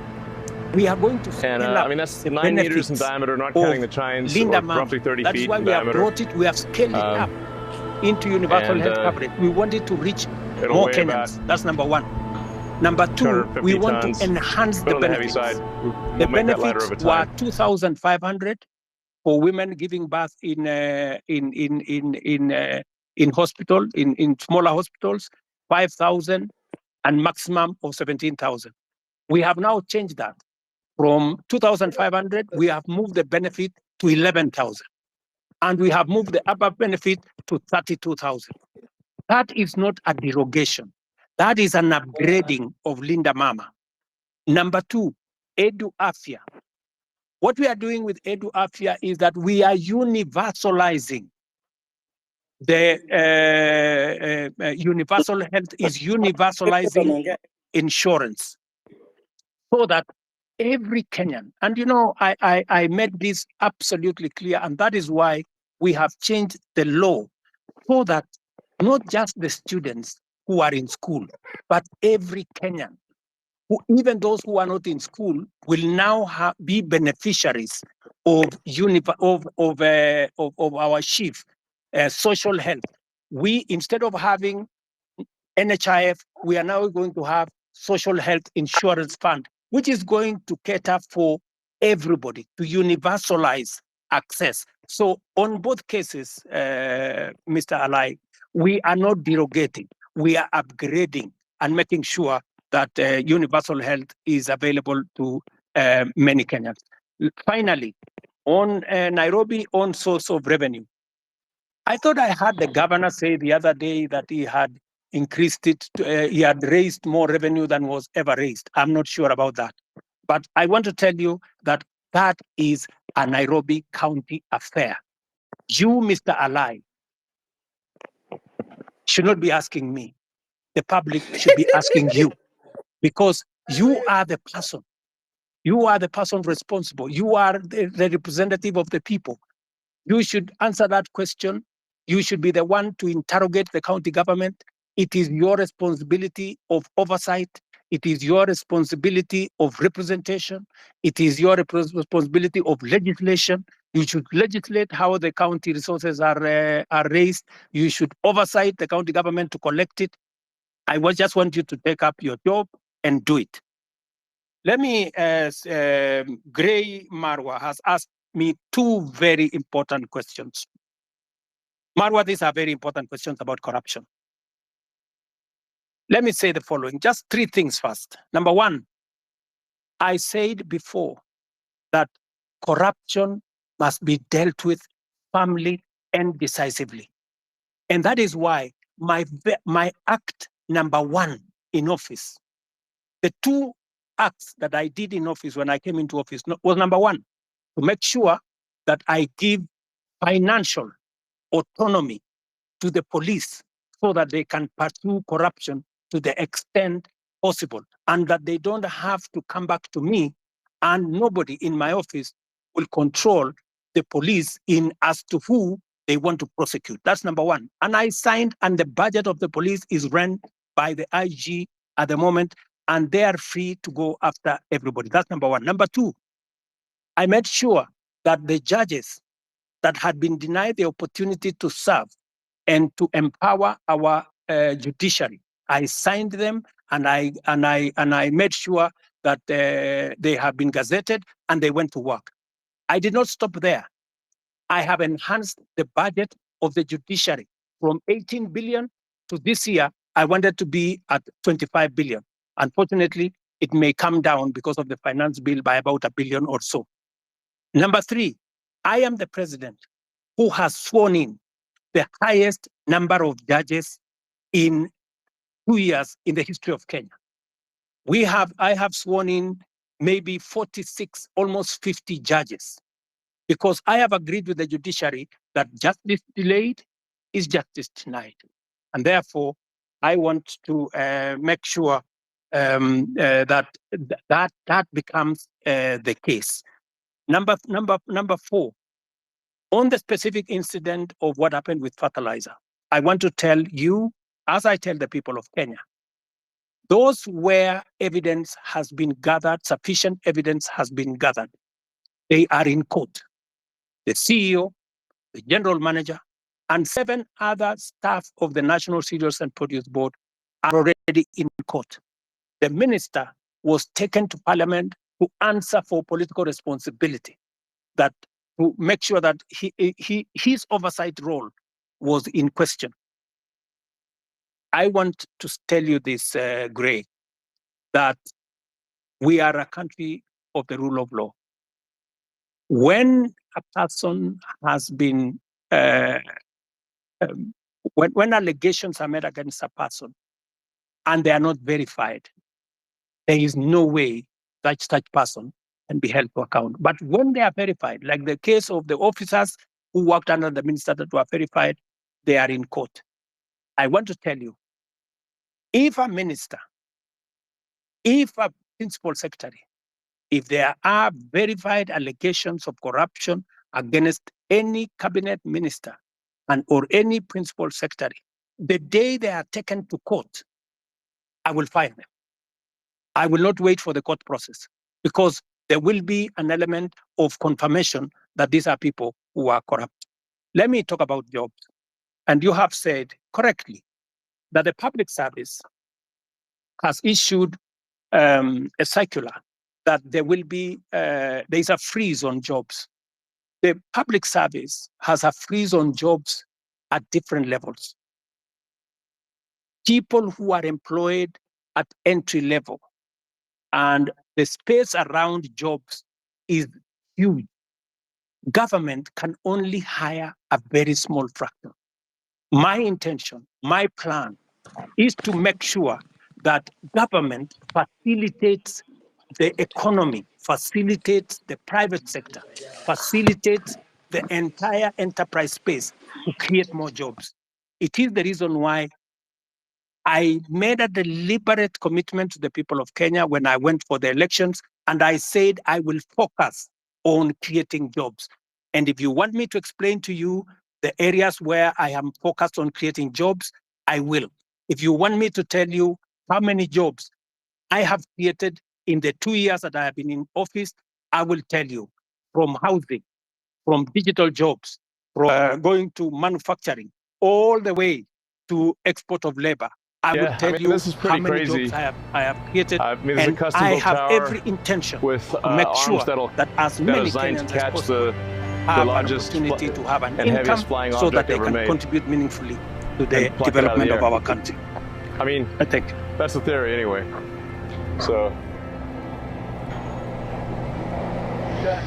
We are going to scale up. I mean, that's 9 meters in diameter, not counting the chines, or roughly 30 That's feet why in we have diameter. brought it. We have scaled it up into universal health coverage. We want it to reach more Kenyans. That's number one. Number two, we want to enhance the benefits. The benefits were 2,500 for women giving birth in hospital, in smaller hospitals, 5,000, and maximum of 17,000. We have now changed that. From 2,500, we have moved the benefit to 11,000. And we have moved the upper benefit to 32,000. That is not a derogation. That is an upgrading of Linda Mama. Number two, Edu Afya. What we are doing with Edu Afya is that we are universalizing the universal health is universalizing insurance, so that every Kenyan, and you know, I made this absolutely clear, and that is why we have changed the law, so that not just the students who are in school, but every Kenyan, even those who are not in school, will now be beneficiaries of our chief social health. We, instead of having NHIF, we are now going to have social health insurance fund, which is going to cater for everybody, to universalize access. So on both cases, Mr. Alai, we are not derogating, we are upgrading and making sure that universal health is available to many Kenyans. Finally, on Nairobi on source of revenue, I thought I heard the governor say the other day that he had increased it, he had raised more revenue than was ever raised. I'm not sure about that. But I want to tell you that that is a Nairobi County affair. You, Mr. Alai, should not be asking me. The public should be asking you, because you are the person. You are the person responsible. You are the representative of the people. You should answer that question. You should be the one to interrogate the county government. It is your responsibility of oversight. It is your responsibility of representation. It is your responsibility of legislation. You should legislate how the county resources are raised. You should oversight the county government to collect it. I just want you to take up your job and do it. Let me, Gray Marwa has asked me two very important questions. Marwa, these are very important questions about corruption. Let me say the following, just three things first. Number one, I said before that corruption must be dealt with firmly and decisively. And that is why my act number one in office, the two acts that I did in office when I came into office was number one, to make sure that I give financial autonomy to the police so that they can pursue corruption to the extent possible, and that they don't have to come back to me, and nobody in my office will control the police in as to who they want to prosecute. That's number one. And I signed, and the budget of the police is run by the IG at the moment, and they are free to go after everybody. That's number one. Number two, I made sure that the judges that had been denied the opportunity to serve and to empower our judiciary, I signed them, and I made sure that they have been gazetted and they went to work. I did not stop there. I have enhanced the budget of the judiciary from 18 billion to this year. I wanted to be at 25 billion. Unfortunately, it may come down because of the finance bill by about $1 billion or so. Number three, I am the president who has sworn in the highest number of judges in 2 years in the history of Kenya. I have sworn in maybe 46, almost 50 judges, because I have agreed with the judiciary that justice delayed is justice denied. And therefore, I want to make sure that becomes the case. Number four, on the specific incident of what happened with fertilizer, I want to tell you, as I tell the people of Kenya, those where evidence has been gathered, sufficient evidence has been gathered, they are in court. The CEO, the general manager, and 7 other staff of the National Cereals and Produce Board are already in court. The minister was taken to Parliament to answer for political responsibility, that to make sure that his oversight role was in question. I want to tell you this, Gray, that we are a country of the rule of law. When a person has been, when allegations are made against a person and they are not verified, there is no way that such person can be held to account. But when they are verified, like the case of the officers who worked under the minister that were verified, they are in court. I want to tell you, if a minister, if a principal secretary, if there are verified allegations of corruption against any cabinet minister and or any principal secretary, the day they are taken to court, I will fire them. I will not wait for the court process, because there will be an element of confirmation that these are people who are corrupt. Let me talk about jobs. And you have said correctly that the public service has issued a circular that there will be, there is a freeze on jobs. The public service has a freeze on jobs at different levels. People who are employed at entry level, and the space around jobs is huge. Government can only hire a very small fraction. My intention, my plan is to make sure that government facilitates the economy, facilitates the private sector, facilitates the entire enterprise space to create more jobs. It is the reason why I made a deliberate commitment to the people of Kenya when I went for the elections, and I said I will focus on creating jobs. And if you want me to explain to you the areas where I am focused on creating jobs, I will. If you want me to tell you how many jobs I have created in the 2 years that I have been in office, I will tell you, from housing, from digital jobs, from going to manufacturing, all the way to export of labor. I will tell you how many jobs I have created, and I have every intention to make sure that as many Kenyans as possible have an opportunity to have an income so that they can contribute meaningfully to the development of our country. I mean, I think that's the theory anyway. So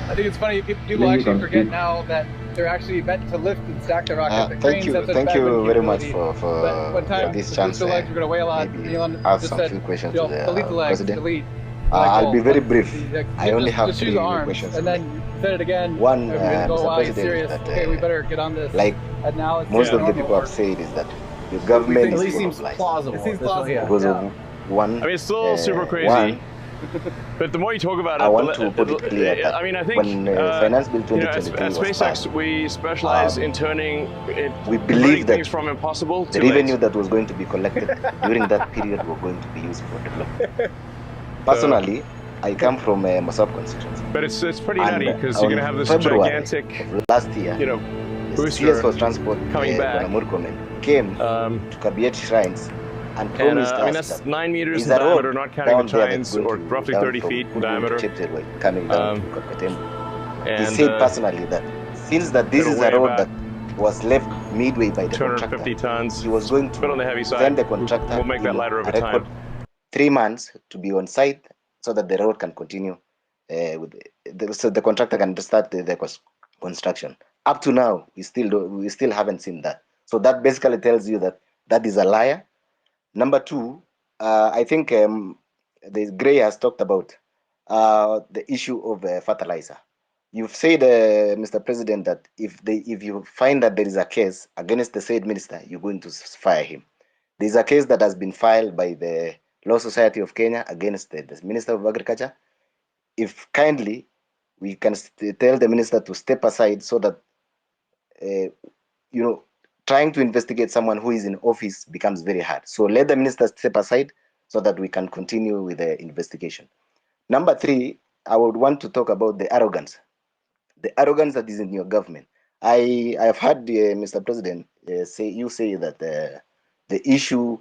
I think it's funny, people actually forget now that they're actually meant to lift and stack the rocket. The thank cranes have such you bad wind very much capability. for But one time, this the chance. booster legs were going to weigh a lot. Elon Ask just some said, few questions you know, to the delete the legs, president. delete. I'll be very brief. Like, I only have just 3 use the arms, questions. and then you said it again. One, and we're going to go, wow, Mr. you're serious. President, Okay, we better get on this. Like now it's most of the normal people have work. said, is that the government At is least full seems of lies. plausible. It seems plausible. Because of one. I mean, it's still super crazy. One, but the more you talk about it, I want to put it clear that I mean, I think when Finance Bill you know, 2023 at was SpaceX, passed, we specialize in turning we converting believe that things from impossible the to revenue late. that was going to be collected during that period were going to be used for development. Personally, I come from a Masop constituency. But it's pretty And nutty because you're going to have this February gigantic, of last year, you know, the booster CS for Transport, coming back. came to Kabiet Shrines and promised I mean, us that's that 9 meters in there's a road diameter, not counting the down there that's tines, going or to roughly down 30 from feet in Goodwood to diameter. Cheptegei, coming down to Kakotembo. He And said personally that since that this it'll is weigh a road about that was left midway by the 250 contractor, tons. he was going It's a bit on the heavy to side. send the contractor We'll make that in lighter over a record time. 3 months to be on site so that the road can continue so the contractor can start the construction. Up to now, we still haven't seen that. So that basically tells you that that is a liar. Number two, I think the Gray has talked about the issue of fertilizer. You've said, Mr. President, that if you find that there is a case against the said minister, you're going to fire him. There's a case that has been filed by the Law Society of Kenya against the Minister of Agriculture. If kindly we can tell the minister to step aside so that trying to investigate someone who is in office becomes very hard. So let the minister step aside so that we can continue with the investigation. Number three, I would want to talk about the arrogance that is in your government. I have heard Mr. President say that the issue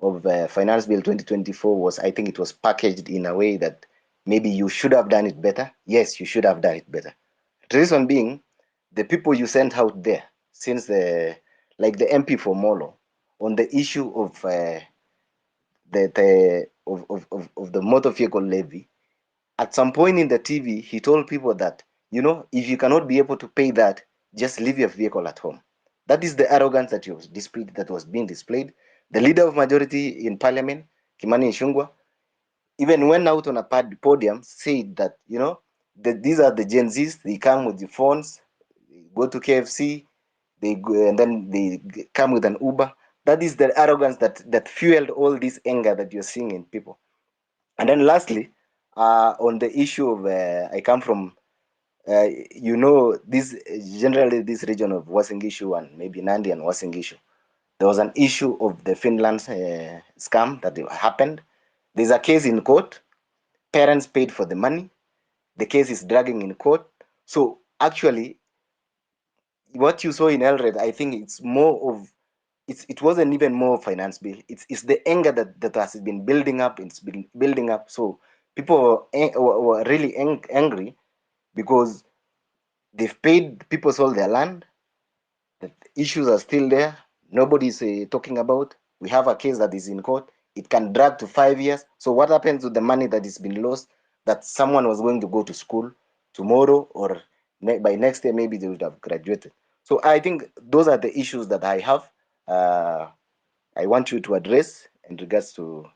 of Finance Bill 2024 was, I think it was packaged in a way that maybe you should have done it better. Yes, you should have done it better. The reason being, the people you sent out there, since like the MP for Molo, on the issue of the motor vehicle levy, at some point in the TV, he told people that, if you cannot be able to pay that, just leave your vehicle at home. That is the arrogance that was being displayed. The leader of majority in parliament, Kimani Ichung'wah, even went out on a podium, said that, that these are the Gen Zs, they come with the phones, they go to KFC, they go, and then they come with an Uber. That is the arrogance that fueled all this anger that you're seeing in people. And then lastly, on the issue of, I come from, generally this region of Uasin Gishu and maybe Nandi and Uasin Gishu. There was an issue of the Finland scam that happened. There's a case in court. Parents paid for the money. The case is dragging in court. So actually, what you saw in Elred, I think it's more of, it wasn't even more finance bill. It's the anger that has been building up. It's been building up. So people were really angry because they've paid, people sold their land. The issues are still there. Nobody's talking about. We have a case that is in court. It can drag to 5 years. So what happens to the money that is been lost, that someone was going to go to school tomorrow, or by next year, maybe they would have graduated. So I think those are the issues that I have. I want you to address in regards to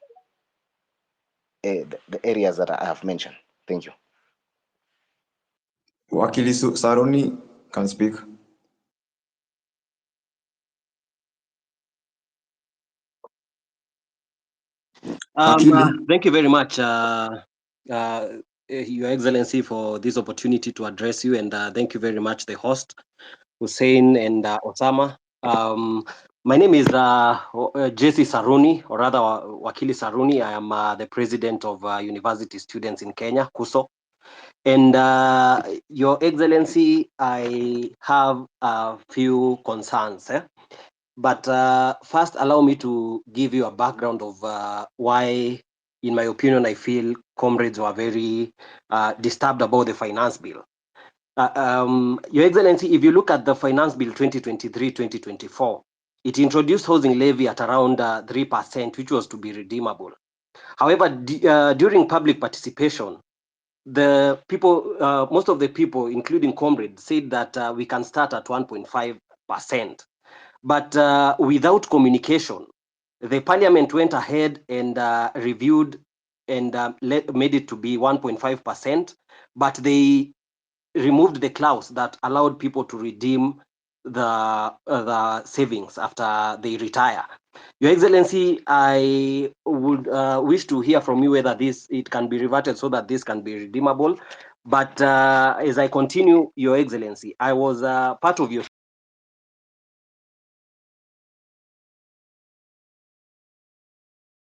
the areas that I have mentioned. Thank you. Wakili Saruni can speak. Thank you very much, Your Excellency, for this opportunity to address you, and thank you very much, the host, Hussein and Osama. My name is Jesse Saruni, or rather Wakili Saruni. I am the president of University Students in Kenya, KUSO. And Your Excellency, I have a few concerns. But first, allow me to give you a background of why, in my opinion, I feel comrades were very disturbed about the finance bill. Your Excellency, if you look at the finance bill 2023-2024, it introduced housing levy at around 3%, which was to be redeemable. However, during public participation, the people, most of the people, including comrades, said that we can start at 1.5%. But without communication, the parliament went ahead and reviewed and made it to be 1.5%, but they removed the clause that allowed people to redeem the savings after they retire. Your Excellency, I would wish to hear from you whether it can be reverted so that this can be redeemable. But as I continue, Your Excellency, I was part of your